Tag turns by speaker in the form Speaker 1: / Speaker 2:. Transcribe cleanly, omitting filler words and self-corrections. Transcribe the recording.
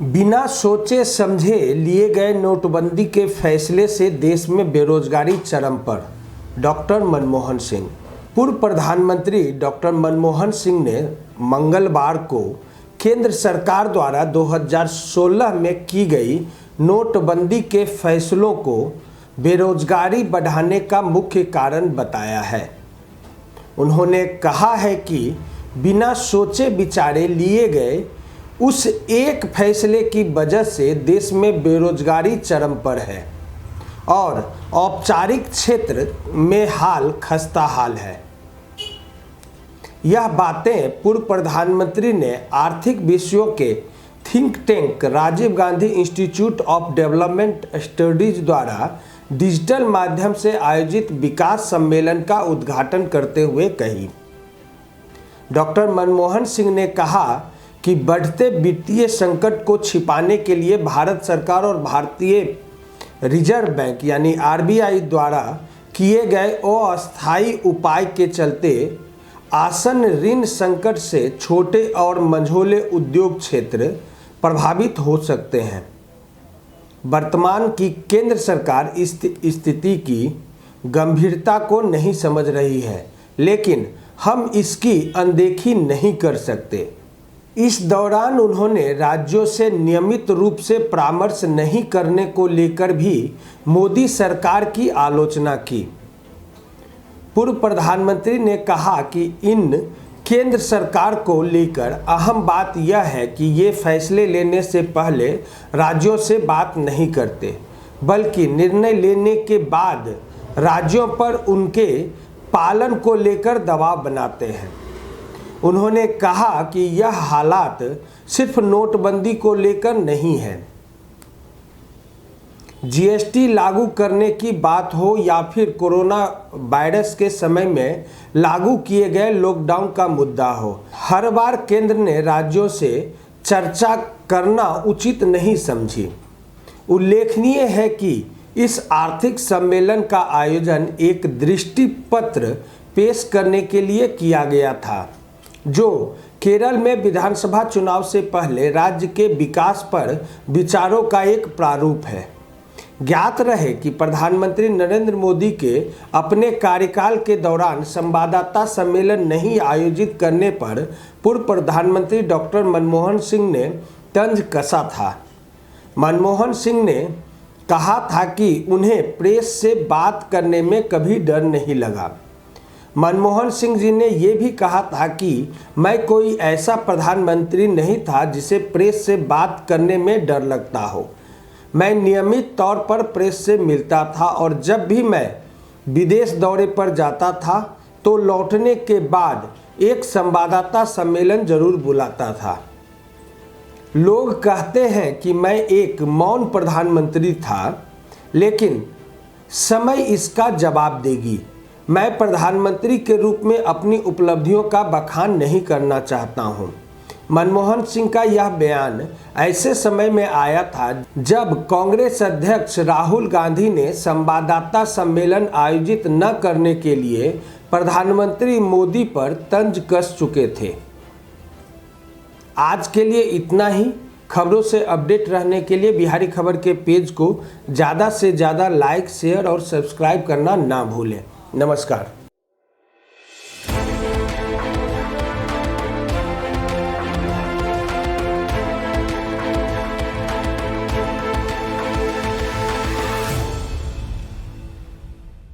Speaker 1: बिना सोचे समझे लिए गए नोटबंदी के फैसले से देश में बेरोजगारी चरम पर। डॉक्टर मनमोहन सिंह। पूर्व प्रधानमंत्री डॉक्टर मनमोहन सिंह ने मंगलवार को केंद्र सरकार द्वारा 2016 में की गई नोटबंदी के फैसलों को बेरोजगारी बढ़ाने का मुख्य कारण बताया है। उन्होंने कहा है कि बिना सोचे विचारे लिए गए उस एक फैसले की वजह से देश में बेरोजगारी चरम पर है और औपचारिक क्षेत्र में हाल खस्ता हाल है। यह बातें पूर्व प्रधानमंत्री ने आर्थिक विषयों के think tank Rajiv Gandhi institute of development studies द्वारा डिजिटल माध्यम से आयोजित विकास सम्मेलन का उद्घाटन करते हुए कही। डॉक्टर मनमोहन सिंह ने कहा कि बढ़ते वित्तीय संकट को छिपाने के लिए भारत सरकार और भारतीय रिजर्व बैंक यानी आरबीआई द्वारा किए गए अस्थायी उपाय के चलते आसन्न ऋण संकट से छोटे और मझोले उद्योग क्षेत्र प्रभावित हो सकते हैं। वर्तमान की केंद्र सरकार इस स्थिति की गंभीरता को नहीं समझ रही है, लेकिन हम इसकी अनदेखी नहीं कर सकते। इस दौरान उन्होंने राज्यों से नियमित रूप से परामर्श नहीं करने को लेकर भी मोदी सरकार की आलोचना की। पूर्व प्रधानमंत्री ने कहा कि इन केंद्र सरकार को लेकर अहम बात यह है कि ये फैसले लेने से पहले राज्यों से बात नहीं करते, बल्कि निर्णय लेने के बाद राज्यों पर उनके पालन को लेकर दबाव बनाते हैं। उन्होंने कहा कि यह हालात सिर्फ नोटबंदी को लेकर नहीं है। जीएसटी लागू करने की बात हो या फिर कोरोना वायरस के समय में लागू किए गए लॉकडाउन का मुद्दा हो, हर बार केंद्र ने राज्यों से चर्चा करना उचित नहीं समझी। उल्लेखनीय है कि इस आर्थिक सम्मेलन का आयोजन एक दृष्टि पत्र पेश करने के लिए किया गया था, जो केरल में विधानसभा चुनाव से पहले राज्य के विकास पर विचारों का एक प्रारूप है। ज्ञात रहे कि प्रधानमंत्री नरेंद्र मोदी के अपने कार्यकाल के दौरान संवाददाता सम्मेलन नहीं आयोजित करने पर पूर्व प्रधानमंत्री डॉक्टर मनमोहन सिंह ने तंज कसा था। मनमोहन सिंह ने कहा था कि उन्हें प्रेस से बात करने में कभी डर नहीं लगा। मनमोहन सिंह जी ने यह भी कहा था कि मैं कोई ऐसा प्रधानमंत्री नहीं था जिसे प्रेस से बात करने में डर लगता हो। मैं नियमित तौर पर प्रेस से मिलता था और जब भी मैं विदेश दौरे पर जाता था तो लौटने के बाद एक संवाददाता सम्मेलन जरूर बुलाता था। लोग कहते हैं कि मैं एक मौन प्रधानमंत्री था, लेकिन समय इसका जवाब देगी। मैं प्रधानमंत्री के रूप में अपनी उपलब्धियों का बखान नहीं करना चाहता हूं। मनमोहन सिंह का यह बयान ऐसे समय में आया था जब कांग्रेस अध्यक्ष राहुल गांधी ने संवाददाता सम्मेलन आयोजित न करने के लिए प्रधानमंत्री मोदी पर तंज कस चुके थे। आज के लिए इतना ही। खबरों से अपडेट रहने के लिए बिहारी खबर के पेज को ज़्यादा से ज़्यादा लाइक, शेयर और सब्सक्राइब करना ना भूलें। नमस्कार।